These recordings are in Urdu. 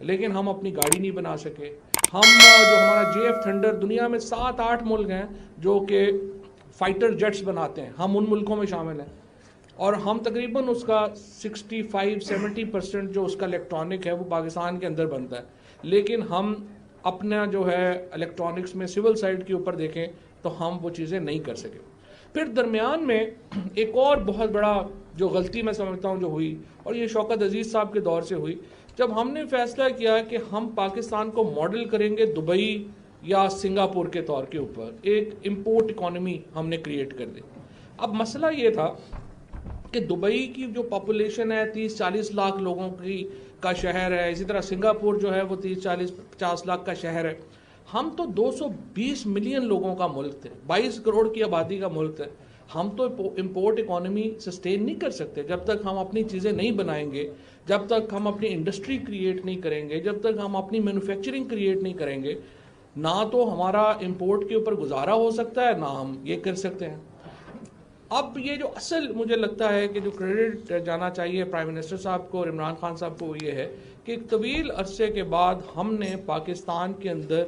لیکن ہم اپنی گاڑی نہیں بنا سکے. ہم جو ہمارا JF تھنڈر, دنیا میں 7-8 ملک ہیں جو کہ فائٹر جیٹس بناتے ہیں, ہم ان ملکوں میں شامل ہیں, اور ہم تقریباً اس کا 65-70% جو اس کا الیکٹرانک ہے وہ پاکستان کے اندر بنتا ہے. لیکن ہم اپنا جو ہے الیکٹرانکس میں سول سائڈ کے اوپر دیکھیں تو ہم وہ چیزیں نہیں کر سکے. پھر درمیان میں ایک اور بہت بڑا جو غلطی میں سمجھتا ہوں جو ہوئی, اور یہ شوکت عزیز صاحب کے دور سے ہوئی, جب ہم نے فیصلہ کیا کہ ہم پاکستان کو ماڈل کریں گے دبئی یا سنگاپور کے طور کے اوپر, ایک امپورٹ اکانومی ہم نے کریٹ کر دی. اب مسئلہ یہ تھا کہ دبئی کی جو پاپولیشن ہے 30-40 لاکھ لوگوں کی کا شہر ہے, اسی طرح سنگاپور جو ہے وہ 30-40-50 لاکھ کا شہر ہے. ہم تو 220 ملین لوگوں کا ملک تھے, 22 کروڑ کی آبادی کا ملک ہے. ہم تو امپورٹ اکانومی سسٹین نہیں کر سکتے جب تک ہم اپنی چیزیں نہیں بنائیں گے, جب تک ہم اپنی انڈسٹری کریٹ نہیں کریں گے, جب تک ہم اپنی مینوفیکچرنگ کریٹ نہیں کریں گے. نہ تو ہمارا امپورٹ کے اوپر گزارا ہو سکتا ہے, نہ ہم یہ کر سکتے ہیں. اب یہ جو اصل مجھے لگتا ہے کہ جو کریڈٹ جانا چاہیے پرائم منسٹر صاحب کو اور عمران خان صاحب کو, وہ یہ ہے کہ ایک طویل عرصے کے بعد ہم نے پاکستان کے اندر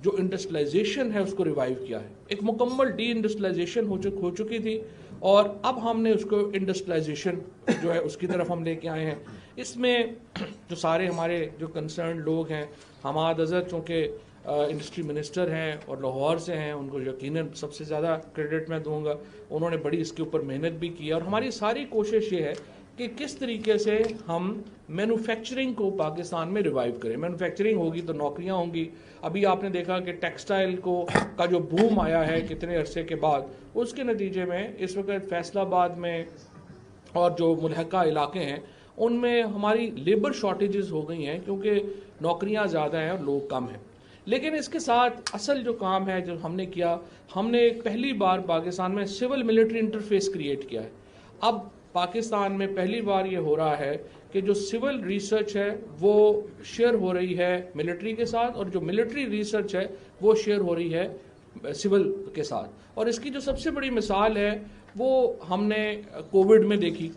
جو انڈسٹریلائزیشن ہے اس کو ریوائیو کیا ہے. ایک مکمل ڈی انڈسٹریلائزیشن ہو چکی تھی, اور اب ہم نے اس کو انڈسٹریلائزیشن جو ہے اس کی طرف ہم لے کے آئے ہیں. اس میں جو سارے ہمارے جو کنسرن لوگ ہیں, حماد اظہر چونکہ انڈسٹری منسٹر ہیں اور لاہور سے ہیں, ان کو یقیناً سب سے زیادہ کریڈٹ میں دوں گا. انہوں نے بڑی اس کے اوپر محنت بھی کی, اور ہماری ساری کوشش یہ ہے کہ کس طریقے سے ہم مینوفیکچرنگ کو پاکستان میں ریوائیو کریں. مینوفیکچرنگ ہوگی تو نوکریاں ہوں گی. ابھی آپ نے دیکھا کہ ٹیکسٹائل کا جو بوم آیا ہے کتنے عرصے کے بعد, اس کے نتیجے میں اس وقت فیصل آباد میں اور جو ملحقہ علاقے ہیں ان میں ہماری لیبر شارٹیجز ہو گئی ہیں, کیونکہ نوکریاں زیادہ ہیں اور لوگ کم ہیں. لیکن اس کے ساتھ اصل جو کام ہے جو ہم نے کیا, ہم نے پہلی بار پاکستان میں سول ملٹری انٹرفیس کریٹ کیا ہے. اب پاکستان میں پہلی بار یہ ہو رہا ہے کہ جو سول ریسرچ ہے وہ شیئر ہو رہی ہے ملٹری کے ساتھ, اور جو ملٹری ریسرچ ہے وہ شیئر ہو رہی ہے سول کے ساتھ. اور اس کی جو سب سے بڑی مثال ہے وہ ہم نے کووڈ میں دیکھی.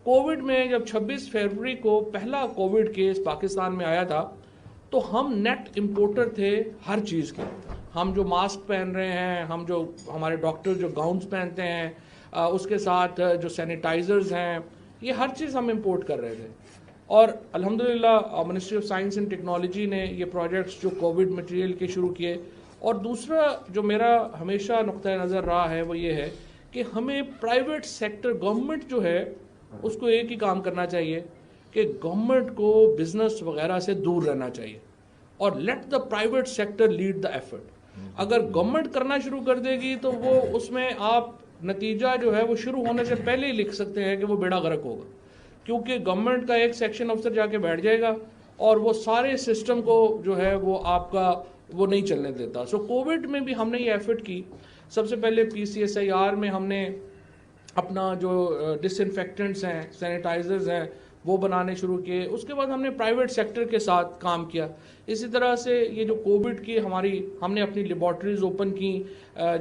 کووڈ میں جب 26 فروری کو پہلا کووڈ کیس پاکستان میں آیا تھا تو ہم نیٹ امپورٹر تھے ہر چیز کے. ہم جو ماسک پہن رہے ہیں, ہم جو ہمارے ڈاکٹر جو گاؤنز پہنتے ہیں, اس کے ساتھ جو سینیٹائزرز ہیں, یہ ہر چیز ہم امپورٹ کر رہے تھے. اور الحمدللہ ministry of science and technology نے یہ پروجیکٹس جو کووڈ مٹیریل کے شروع کیے. اور دوسرا جو میرا ہمیشہ نقطۂ نظر رہا ہے وہ یہ ہے کہ ہمیں پرائیویٹ سیکٹر, گورنمنٹ جو ہے اس کو ایک ہی کام کرنا چاہیے کہ گورنمنٹ کو بزنس وغیرہ سے دور رہنا چاہیے, اور let the private sector lead the effort. اگر گورنمنٹ کرنا شروع کر دے گی تو وہ اس میں آپ نتیجہ جو ہے وہ شروع ہونے سے پہلے ہی لکھ سکتے ہیں کہ وہ بیڑا غرق ہوگا, کیونکہ گورنمنٹ کا ایک سیکشن افسر جا کے بیٹھ جائے گا اور وہ سارے سسٹم کو جو ہے وہ آپ کا وہ نہیں چلنے دیتا. سو کووڈ میں بھی ہم نے یہ ایفرٹ کی. سب سے پہلے PCSIR میں ہم نے اپنا جو ڈس انفیکٹنٹس ہیں, سینیٹائزرز ہیں, وہ بنانے شروع کیے. اس کے بعد ہم نے پرائیویٹ سیکٹر کے ساتھ کام کیا. اسی طرح سے یہ جو کووڈ کی ہم نے اپنی لیبارٹریز اوپن کی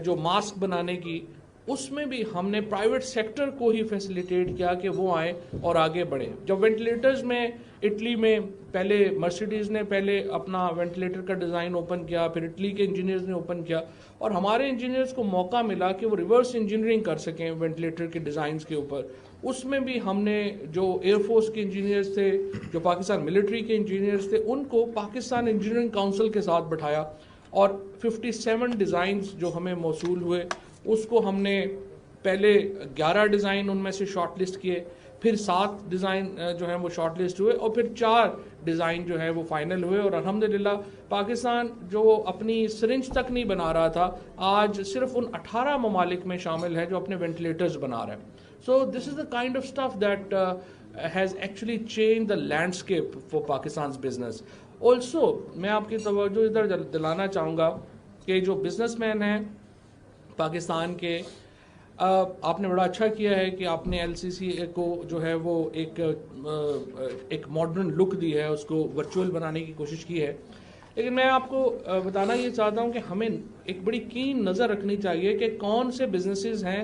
جو ماسک بنانے کی, اس میں بھی ہم نے پرائیویٹ سیکٹر کو ہی فیسیلیٹیٹ کیا کہ وہ آئیں اور آگے بڑھیں. جب وینٹیلیٹرز میں اٹلی میں پہلے مرسیڈیز نے پہلے اپنا وینٹیلیٹر کا ڈیزائن اوپن کیا, پھر اٹلی کے انجینئرز نے اوپن کیا, اور ہمارے انجینئرز کو موقع ملا کہ وہ ریورس انجینئرنگ کر سکیں وینٹیلیٹر کے ڈیزائنز کے اوپر. اس میں بھی ہم نے جو ایئر فورس کے انجینئرز تھے, جو پاکستان ملٹری کے انجینئرز تھے, ان کو پاکستان انجینئرنگ کاؤنسل کے ساتھ بٹھایا, اور 57 ڈیزائنز جو ہمیں موصول ہوئے اس کو ہم نے پہلے 11 ڈیزائن ان میں سے شارٹ لسٹ کیے, پھر 7 ڈیزائن جو ہیں وہ شارٹ لسٹ ہوئے, اور پھر 4 ڈیزائن جو ہیں وہ فائنل ہوئے. اور الحمدللہ پاکستان جو اپنی سرنج تک نہیں بنا رہا تھا, آج صرف ان 18 ممالک میں شامل ہے جو اپنے وینٹیلیٹرز بنا رہے ہیں. So this is the kind of stuff that has actually changed the landscape for Pakistan's business. Also میں آپ کی توجہ ادھر دلانا چاہوں گا کہ جو بزنس مین ہیں پاکستان کے, آپ نے بڑا اچھا کیا ہے کہ آپ نے LCC کو جو ہے وہ ایک ماڈرن لک دی ہے, اس کو ورچوئل بنانے کی کوشش کی ہے. لیکن میں آپ کو بتانا یہ چاہتا ہوں کہ ہمیں ایک بڑی کین نظر رکھنی چاہیے کہ کون سے بزنسز ہیں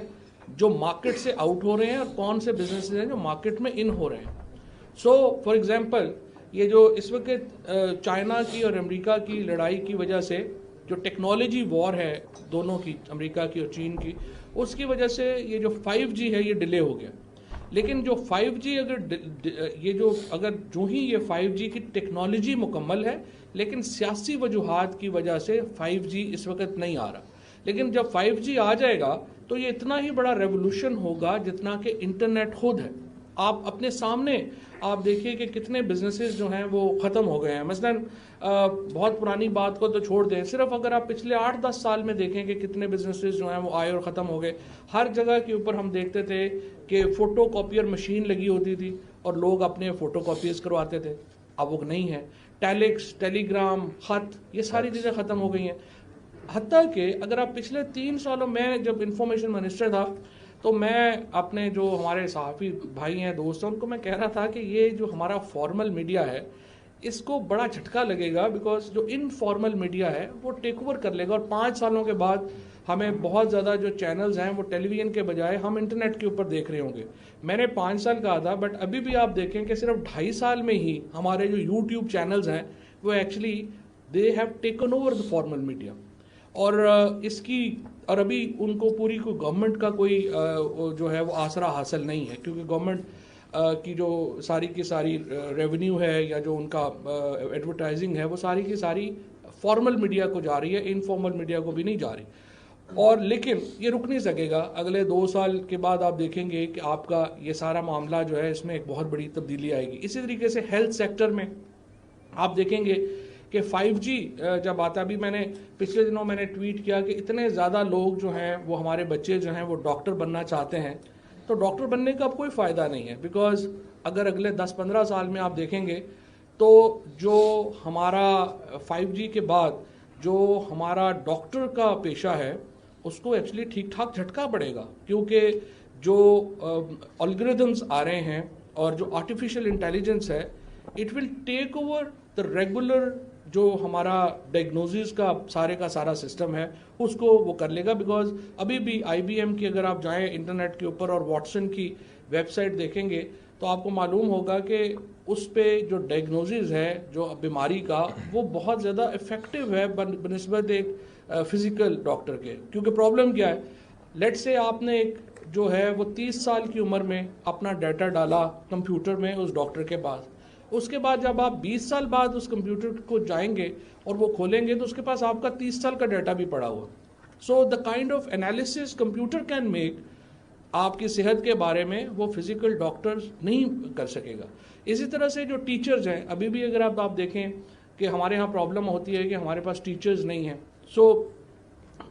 جو مارکیٹ سے آؤٹ ہو رہے ہیں اور کون سے بزنسز ہیں جو مارکیٹ میں ان ہو رہے ہیں. سو فار ایگزامپل یہ جو اس وقت چائنا کی اور امریکہ کی لڑائی کی وجہ سے جو ٹیکنالوجی وار ہے دونوں کی، امریکہ کی اور چین کی، اس کی وجہ سے یہ جو 5G ہے یہ ڈیلے ہو گیا. لیکن جو 5G اگر جو ہی یہ 5G کی ٹیکنالوجی مکمل ہے، لیکن سیاسی وجوہات کی وجہ سے 5G اس وقت نہیں آ رہا. لیکن جب 5G آ جائے گا تو یہ اتنا ہی بڑا ریولوشن ہوگا جتنا کہ انٹرنیٹ خود ہے. آپ اپنے سامنے آپ دیکھیے کہ کتنے بزنسز جو ہیں وہ ختم ہو گئے ہیں. مثلاً بہت پرانی بات کو تو چھوڑ دیں، صرف اگر آپ پچھلے 8-10 سال میں دیکھیں کہ کتنے بزنسز جو ہیں وہ آئے اور ختم ہو گئے. ہر جگہ کے اوپر ہم دیکھتے تھے کہ فوٹو کاپیئر مشین لگی ہوتی تھی اور لوگ اپنے فوٹو کاپیز کرواتے تھے. اب وہ نہیں ہے. ٹیلیکس، ٹیلی گرام، خط، یہ ساری چیزیں ختم ہو گئی ہیں. حتیٰ کہ اگر آپ پچھلے 3 سالوں میں جب انفارمیشن منسٹر تھا تو میں اپنے جو ہمارے صحافی بھائی ہیں، دوست ہیں، ان کو میں کہہ رہا تھا کہ یہ جو ہمارا فارمل میڈیا ہے اس کو بڑا جھٹکا لگے گا، بیکاز جو انفارمل میڈیا ہے وہ ٹیک اوور کر لے گا، اور 5 سالوں کے بعد ہمیں بہت زیادہ جو چینلز ہیں وہ ٹیلی ویژن کے بجائے ہم انٹرنیٹ کے اوپر دیکھ رہے ہوں گے. میں نے 5 سال کہا تھا، بٹ ابھی بھی آپ دیکھیں کہ صرف 2.5 سال میں ہی ہمارے جو یوٹیوب چینلز ہیں وہ actually they have taken over the formal media. اور ابھی ان کو پوری کوئی گورنمنٹ کا کوئی جو ہے وہ آسرا حاصل نہیں ہے، کیونکہ گورنمنٹ کی جو ساری کی ساری ریونیو ہے یا جو ان کا ایڈورٹائزنگ ہے وہ ساری کی ساری فارمل میڈیا کو جا رہی ہے، انفارمل میڈیا کو بھی نہیں جا رہی. اور لیکن یہ رک نہیں سکے گا. اگلے 2 سال کے بعد آپ دیکھیں گے کہ آپ کا یہ سارا معاملہ جو ہے اس میں ایک بہت بڑی تبدیلی آئے گی. اسی طریقے سے ہیلتھ سیکٹر میں آپ دیکھیں گے کہ 5G جب آتا، ابھی میں نے پچھلے دنوں میں نے ٹویٹ کیا کہ اتنے زیادہ لوگ جو ہیں وہ ہمارے بچے جو ہیں وہ ڈاکٹر بننا چاہتے ہیں، تو ڈاکٹر بننے کا اب کوئی فائدہ نہیں ہے، بیکاز اگر اگلے 10-15 سال میں آپ دیکھیں گے تو جو ہمارا 5G کے بعد جو ہمارا ڈاکٹر کا پیشہ ہے اس کو ایکچولی ٹھیک ٹھاک جھٹکا پڑے گا، کیونکہ جو الگوریدمز آ رہے ہیں اور جو آرٹیفیشیل انٹیلیجنس ہے، it will take over the regular جو ہمارا ڈائگنوزز کا سارا سسٹم ہے اس کو وہ کر لے گا. بیکاز ابھی بھی IBM کی اگر آپ جائیں انٹرنیٹ کے اوپر اور واٹسن کی ویب سائٹ دیکھیں گے تو آپ کو معلوم ہوگا کہ اس پہ جو ڈائگنوزز ہے جو بیماری کا وہ بہت زیادہ افیکٹو ہے بنسبت ایک فزیکل ڈاکٹر کے. کیونکہ پرابلم کیا ہے، لیٹ سے آپ نے ایک جو ہے وہ 30 سال کی عمر میں اپنا ڈیٹا ڈالا کمپیوٹر میں اس ڈاکٹر کے پاس، اس کے بعد جب آپ 20 سال بعد اس کمپیوٹر کو جائیں گے اور وہ کھولیں گے تو اس کے پاس آپ کا 30 سال کا ڈیٹا بھی پڑا ہوا. So the kind of analysis computer can make آپ کی صحت کے بارے میں وہ فزیکل ڈاکٹر نہیں کر سکے گا. اسی طرح سے جو ٹیچرز ہیں، ابھی بھی اگر آپ دیکھیں کہ ہمارے ہاں پرابلم ہوتی ہے کہ ہمارے پاس ٹیچرز نہیں ہیں. سو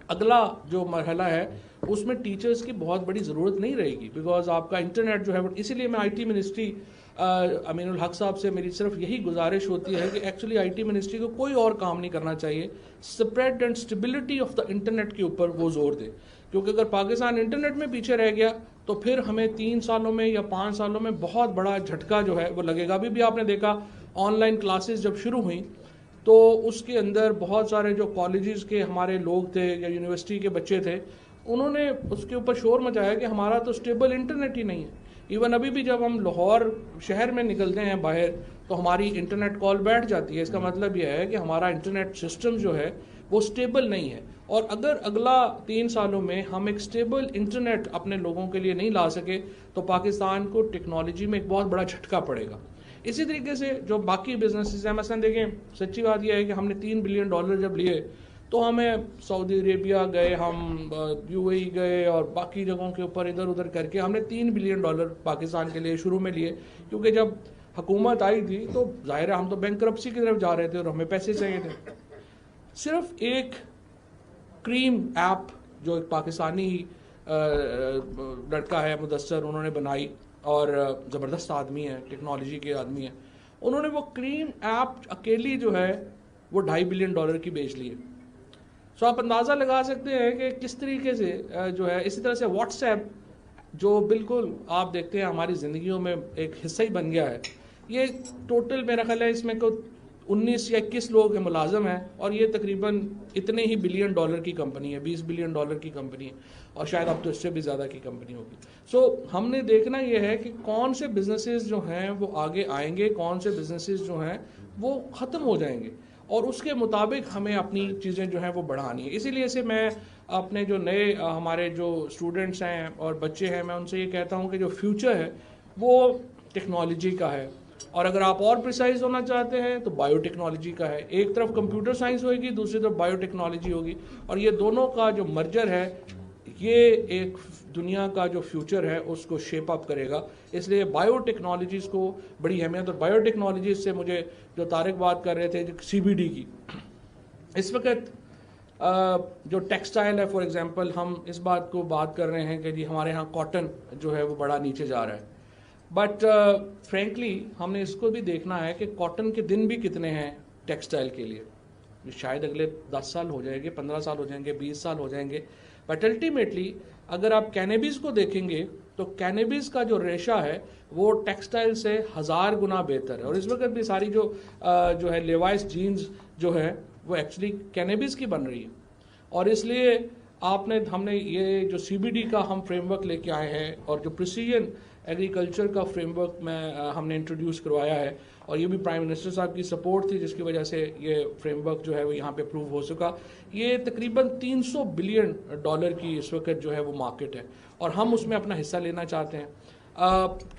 اگلا جو مرحلہ ہے اس میں ٹیچرز کی بہت بڑی ضرورت نہیں رہے گی، بیکاز آپ کا انٹرنیٹ جو ہے، اسی لیے میں IT منسٹری امین الحق صاحب سے میری صرف یہی گزارش ہوتی ہے کہ ایکچولی IT منسٹری کو کوئی اور کام نہیں کرنا چاہیے، spread and stability of the internet کے اوپر وہ زور دے. کیونکہ اگر پاکستان انٹرنیٹ میں پیچھے رہ گیا تو پھر ہمیں 3 سالوں میں یا 5 سالوں میں بہت بڑا جھٹکا جو ہے وہ لگے گا. ابھی بھی آپ نے دیکھا آن لائن کلاسز جب شروع ہوئیں تو اس کے اندر بہت سارے جو کالجز کے ہمارے لوگ تھے یا یونیورسٹی کے بچے تھے، انہوں نے اس کے اوپر شور مچایا کہ ہمارا تو اسٹیبل انٹرنیٹ ہی نہیں ہے. ایون ابھی بھی جب ہم لاہور شہر میں نکلتے ہیں باہر تو ہماری انٹرنیٹ کال بیٹھ جاتی ہے. اس کا مطلب یہ ہے کہ ہمارا انٹرنیٹ سسٹم جو ہے وہ اسٹیبل نہیں ہے. اور اگر اگلا 3 سالوں میں ہم ایک اسٹیبل انٹرنیٹ اپنے لوگوں کے لیے نہیں لا سکے تو پاکستان کو ٹیکنالوجی میں ایک بہت بڑا جھٹکا پڑے گا. اسی طریقے سے جو باقی بزنسز ہیں، مثلا دیکھیں سچی بات یہ ہے کہ ہم نے $3 بلین جب لیے تو ہمیں سعودی عربیہ گئے، ہم UAE گئے اور باقی جگہوں کے اوپر ادھر ادھر کر کے ہم نے $3 بلین پاکستان کے لیے شروع میں لیے. کیونکہ جب حکومت آئی تھی تو ظاہر ہے ہم تو بینکرپسی کی طرف جا رہے تھے اور ہمیں پیسے چاہیے تھے. صرف ایک کریم ایپ جو ایک پاکستانی لڑکا ہے مدثر، انہوں نے بنائی اور زبردست آدمی ہے، ٹیکنالوجی کے آدمی ہیں، انہوں نے وہ کریم ایپ اکیلی جو ہے وہ $2.5 بلین کی بیچ لی ہے. سو آپ اندازہ لگا سکتے ہیں کہ کس طریقے سے جو ہے. اسی طرح سے واٹس ایپ جو بالکل آپ دیکھتے ہیں ہماری زندگیوں میں ایک حصہ ہی بن گیا ہے. یہ ٹوٹل میرا خیال ہے اس میں کوئی 19 یا 21 لوگ ملازم ہیں، اور یہ تقریباً اتنے ہی بلین ڈالر کی کمپنی ہے، 20 بلین ڈالر کی کمپنی ہے، اور شاید اب تو اس سے بھی زیادہ کی کمپنی ہوگی. سو ہم نے دیکھنا یہ ہے کہ کون سے بزنسز جو ہیں وہ آگے آئیں گے، کون سے بزنسز جو ہیں وہ ختم ہو جائیں گے، اور اس کے مطابق ہمیں اپنی چیزیں جو ہیں وہ بڑھانی ہے. اسی لیے سے میں اپنے جو نئے ہمارے جو اسٹوڈنٹس ہیں اور بچے ہیں، میں ان سے یہ کہتا ہوں کہ جو فیوچر ہے وہ ٹیکنالوجی کا ہے، اور اگر آپ اور پریسائز ہونا چاہتے ہیں تو بایو ٹیکنالوجی کا ہے. ایک طرف کمپیوٹر سائنس ہوئے گی، دوسری طرف بایو ٹیکنالوجی ہوگی، اور یہ دونوں کا جو مرجر ہے یہ ایک دنیا کا جو فیوچر ہے اس کو شیپ اپ کرے گا. اس لیے بایو ٹیکنالوجیز کو بڑی اہمیت. اور بایو ٹیکنالوجیز سے مجھے جو طارق بات کر رہے تھے CBD کی، اس وقت جو ٹیکسٹائل ہے، فار ایگزامپل ہم اس بات کو بات کر رہے ہیں کہ جی ہمارے ہاں کاٹن جو ہے وہ بڑا نیچے جا رہا ہے، بٹ فرینکلی ہم نے اس کو بھی دیکھنا ہے کہ کاٹن کے دن بھی کتنے ہیں ٹیکسٹائل کے لیے. شاید اگلے 10 سال ہو جائیں گے، 15 سال ہو جائیں گے، 20 سال ہو جائیں گے، بٹ الٹیمیٹلی اگر آپ کینیبیز کو دیکھیں گے تو کینیبیز کا جو ریشہ ہے وہ ٹیکسٹائل سے 1000 گنا بہتر ہے. اور اس وقت بھی ساری جو ہے لیوائس جینز جو ہے وہ ایکچولی کینیبیز کی بن رہی ہے. اور اس لیے ہم نے یہ جو CBD کا ہم فریم ورک لے کے آئے ہیں، اور جو پریسیجن ایگریکلچر کا فریم ورک ہم نے انٹروڈیوس کروایا ہے، اور یہ بھی پرائم منسٹر صاحب کی سپورٹ تھی جس کی وجہ سے یہ فریم ورک جو ہے وہ یہاں پہ اپروو ہو سکا. یہ تقریباً 300 بلین ڈالر کی اس وقت جو ہے وہ مارکیٹ ہے، اور ہم اس میں اپنا حصہ لینا چاہتے ہیں.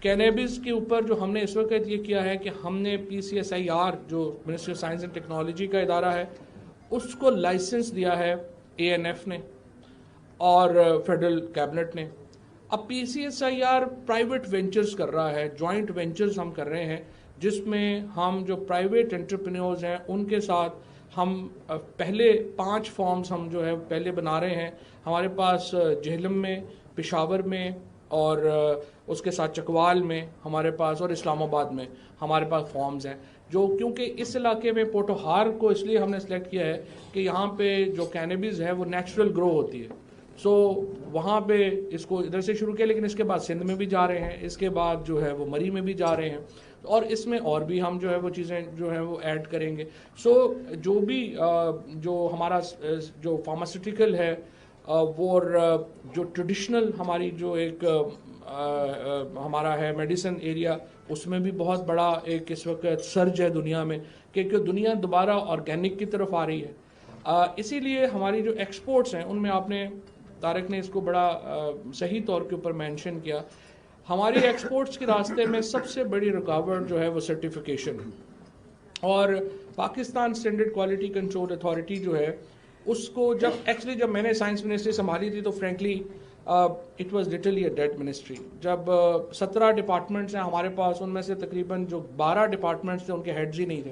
کینیبیز کے اوپر جو ہم نے اس وقت یہ کیا ہے کہ ہم نے PCSIR جو ministry of science and technology کا ادارہ ہے اس کو لائسنس دیا ہے ANF نے اور فیڈرل کیبنٹ نے. اب PCSIR پرائیویٹ وینچرز کر رہا ہے، جوائنٹ وینچرز ہم کر رہے ہیں، جس میں ہم جو پرائیویٹ انٹرپرینیورز ہیں ان کے ساتھ ہم پہلے 5 فارمز ہم جو ہے پہلے بنا رہے ہیں. ہمارے پاس جہلم میں، پشاور میں، اور اس کے ساتھ چکوال میں ہمارے پاس، اور اسلام آباد میں ہمارے پاس فارمز ہیں. جو کیونکہ اس علاقے میں پوٹوہار کو اس لیے ہم نے سلیکٹ کیا ہے کہ یہاں پہ جو کینیبیز ہے وہ نیچرل گرو ہوتی ہے. سو وہاں پہ اس کو ادھر سے شروع کیا، لیکن اس کے بعد سندھ میں بھی جا رہے ہیں، اس کے بعد جو ہے وہ مری میں بھی جا رہے ہیں، اور اس میں اور بھی ہم جو ہے وہ چیزیں جو ہے وہ ایڈ کریں گے. سو جو بھی جو ہمارا جو فارماسیوٹیکل ہے وہ جو ٹریڈیشنل ہماری جو ایک ہمارا ہے میڈیسن ایریا، اس میں بھی بہت بڑا ایک اس وقت سرج ہے دنیا میں، کیونکہ دنیا دوبارہ آرگینک کی طرف آ رہی ہے. اسی لیے ہماری جو ایکسپورٹس ہیں ان میں آپ نے طارق نے اس کو بڑا صحیح طور کے اوپر مینشن کیا. ہماری ایکسپورٹس کے راستے میں سب سے بڑی رکاوٹ جو ہے وہ سرٹیفیکیشن ہے، اور Pakistan standard quality control authority جو ہے اس کو جب میں نے سائنس منسٹری سنبھالی تھی تو frankly it was literally a dead ministry. جب 17 ڈپارٹمنٹس ہیں ہمارے پاس، ان میں سے تقریباً جو 12 ڈپارٹمنٹس تھے ان کے ہیڈز ہی نہیں تھے.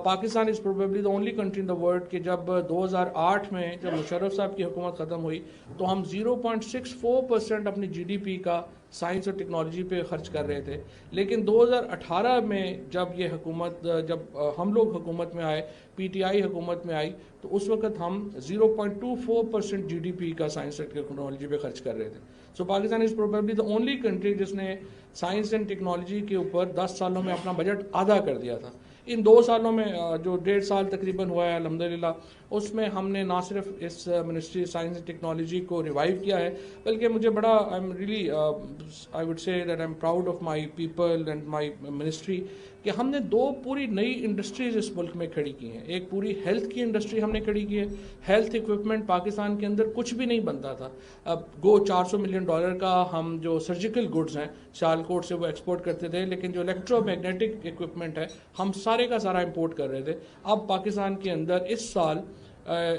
Pakistan is probably the only country in the world کہ جب 2008 میں جب مشرف صاحب کی حکومت ختم ہوئی تو ہم 0.64% اپنی GDP کا سائنس اور ٹیکنالوجی پہ خرچ کر رہے تھے. لیکن 2018 میں جب یہ حکومت جب ہم لوگ حکومت میں آئے، PTI حکومت میں آئی، تو اس وقت ہم 0.24% GDP کا سائنس اور ٹیکنالوجی پہ خرچ کر رہے تھے. سو Pakistan is probably the only country جس نے سائنس اینڈ ٹیکنالوجی کے اوپر 10 سالوں میں اپنا بجٹ آدھا کر دیا تھا. ان 2 سالوں میں جو 1.5 سال تقریباً ہوا ہے الحمدللہ، اس میں ہم نے نہ صرف اس منسٹری سائنس اینڈ ٹیکنالوجی کو ریوائیو کیا ہے، بلکہ مجھے بڑا I would say that I am proud of my people and my ministry کہ ہم نے 2 پوری نئی انڈسٹریز اس ملک میں کھڑی کی ہیں. ایک پوری ہیلتھ کی انڈسٹری ہم نے کھڑی کی ہے. ہیلتھ ایکوپمنٹ پاکستان کے اندر کچھ بھی نہیں بنتا تھا. اب گو $400 ملین کا ہم جو سرجیکل گڈز ہیں سیالکوٹ سے وہ ایکسپورٹ کرتے تھے، لیکن جو الیکٹرو میگنیٹک ایکوپمنٹ ہے ہم سارے کا سارا امپورٹ کر رہے تھے. اب پاکستان کے اندر اس سال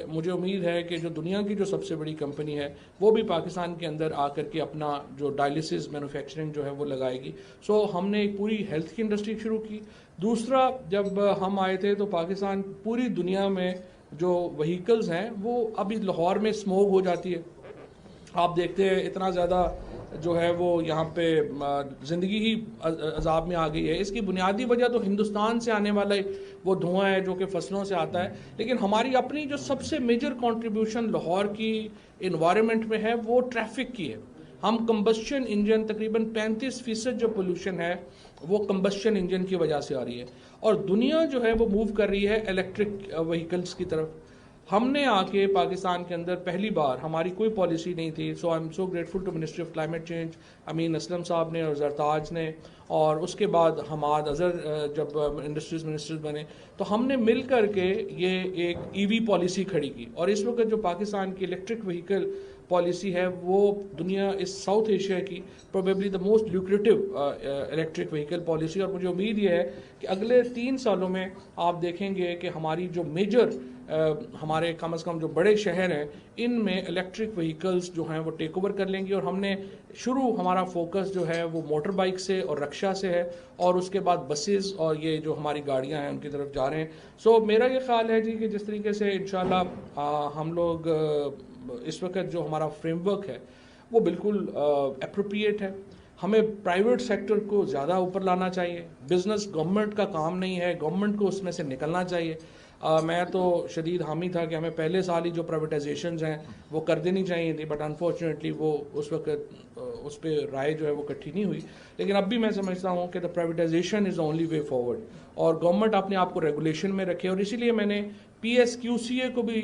مجھے امید ہے کہ جو دنیا کی جو سب سے بڑی کمپنی ہے وہ بھی پاکستان کے اندر آ کر کے اپنا جو ڈائلسس مینوفیکچرنگ جو ہے وہ لگائے گی. سو ہم نے ایک پوری ہیلتھ کی انڈسٹری شروع کی. دوسرا، جب ہم آئے تھے تو پاکستان پوری دنیا میں جو وہیکلز ہیں وہ ابھی لاہور میں اسموگ ہو جاتی ہے. آپ دیکھتے ہیں اتنا زیادہ جو ہے وہ یہاں پہ زندگی ہی عذاب میں آ گئی ہے. اس کی بنیادی وجہ تو ہندوستان سے آنے والا وہ دھواں ہے جو کہ فصلوں سے آتا ہے، لیکن ہماری اپنی جو سب سے میجر کنٹریبیوشن لاہور کی انوائرمنٹ میں ہے وہ ٹریفک کی ہے. ہم کمبسچن انجن تقریباً 35% جو پولوشن ہے وہ کمبشن انجن کی وجہ سے آ رہی ہے، اور دنیا جو ہے وہ موو کر رہی ہے الیکٹرک وہیکلس کی طرف. ہم نے آ کے پاکستان کے اندر پہلی بار، ہماری کوئی پالیسی نہیں تھی، so I am so grateful to ministry of climate change, Amin Aslam sahib نے اور زرتاج نے، اور اس کے بعد حماد اظہر جب انڈسٹریز منسٹر بنے، تو ہم نے مل کر کے یہ ایک ای وی پالیسی کھڑی کی. اور اس وقت جو پاکستان کی الیکٹرک وہیکل پالیسی ہے وہ دنیا اس ساؤتھ ایشیا کی probably the most lucrative electric vehicle policy. اور مجھے امید یہ ہے کہ اگلے 3 سالوں میں آپ دیکھیں گے کہ ہماری جو میجر ہمارے کم از کم جو بڑے شہر ہیں ان میں الیکٹرک وہیکلز جو ہیں وہ ٹیک اوور کر لیں گی. اور ہم نے ہمارا فوکس جو ہے وہ موٹر بائک سے اور رکشا سے ہے، اور اس کے بعد بسیز اور یہ جو ہماری گاڑیاں ہیں ان کی طرف جا رہے ہیں. سو میرا یہ خیال ہے جی کہ جس طریقے سے انشاءاللہ ہم لوگ اس وقت جو ہمارا فریم ورک ہے وہ بالکل اپروپریٹ ہے. ہمیں پرائیویٹ سیکٹر کو زیادہ اوپر لانا چاہیے. بزنس گورنمنٹ کا کام نہیں ہے، گورنمنٹ کو اس میں سے نکلنا چاہیے. میں تو شدید حامی تھا کہ ہمیں پہلے سال ہی جو پرائیویٹائزیشنز ہیں وہ کر دینی چاہیے تھی، بٹ انفارچونیٹلی وہ اس وقت اس پہ رائے جو ہے وہ اکٹھی نہیں ہوئی. لیکن اب بھی میں سمجھتا ہوں کہ the privatisation is the only way forward, اور گورنمنٹ اپنے آپ کو ریگولیشن میں رکھے. اور اسی لیے میں نے پی ایس کیو سی اے کو بھی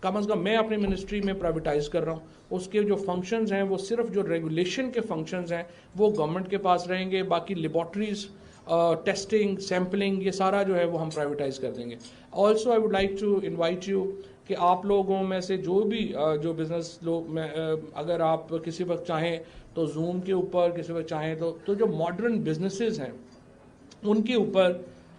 کم از کم میں اپنی منسٹری میں پرائیویٹائز کر رہا ہوں. اس کے جو فنکشنز ہیں وہ صرف جو ریگولیشن کے فنکشنز ہیں وہ گورنمنٹ کے پاس رہیں گے، باقی لیبارٹریز، ٹیسٹنگ، سیمپلنگ، یہ سارا جو ہے وہ ہم پرائیویٹائز کر دیں گے. Also I would like to invite you کہ آپ لوگوں میں سے جو بھی جو بزنس لوگ، اگر آپ کسی وقت چاہیں تو زوم کے اوپر، کسی وقت چاہیں تو جو ماڈرن بزنسز ہیں ان کے اوپر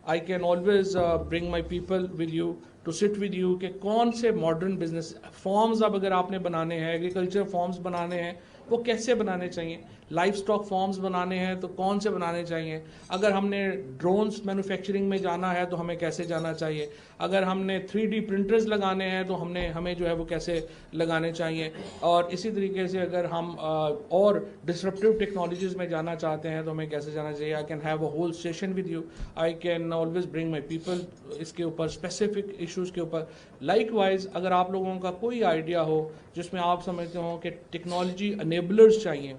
I can always bring my people with you to sit with you کہ کون سے ماڈرن بزنس فارمز اب اگر آپ نے بنانے ہیں، ایگریکلچر فارمز بنانے ہیں وہ کیسے بنانے چاہیے، لائف سٹاک فارمز بنانے ہیں تو کون سے بنانے چاہیے، اگر ہم نے ڈرونز مینوفیکچرنگ میں جانا ہے تو ہمیں کیسے جانا چاہیے، اگر ہم نے 3D پرنٹرز لگانے ہیں تو ہمیں جو ہے وہ کیسے لگانے چاہیے. اور اسی طریقے سے اگر ہم اور ڈسرپٹیو ٹیکنالوجیز میں جانا چاہتے ہیں تو ہمیں کیسے جانا چاہیے. I can have a whole session with you, I can always bring my people اس کے اوپر اسپیسیفک ایشوز کے اوپر. لائک وائز اگر آپ لوگوں کا کوئی آئیڈیا ہو جس میں آپ سمجھتے ہوں کہ ٹیکنالوجی انیبلرز چاہیے.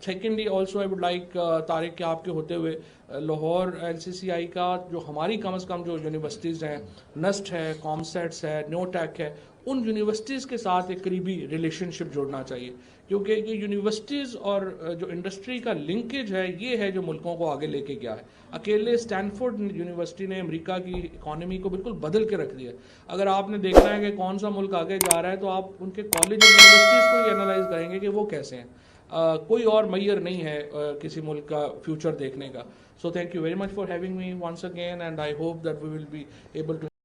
Secondly also I would like Tariq کہ آپ کے ہوتے ہوئے لاہور LCCI کا جو ہماری کم از کم جو یونیورسٹیز ہیں، نسٹ ہے، کامسیٹس ہے، نیو ٹیک ہے، ان یونیورسٹیز کے ساتھ ایک قریبی ریلیشن شپ جوڑنا چاہیے، کیونکہ یہ یونیورسٹیز اور جو انڈسٹری کا لنکیج ہے یہ ہے جو ملکوں کو آگے لے کے گیا ہے. اکیلے اسٹینفورڈ یونیورسٹی نے امریکہ کی اکانومی کو بالکل بدل کے رکھ دیا. اگر آپ نے دیکھنا ہے کہ کون سا ملک آگے جا رہا ہے تو آپ ان کے کالج اور یونیورسٹیز کو ہی انالائز کریں گے کہ وہ کیسے ہیں. کوئی اور معیار نہیں ہے کسی ملک کا فیوچر دیکھنے کا. So thank you very much for having me once again, and I hope that we will be able to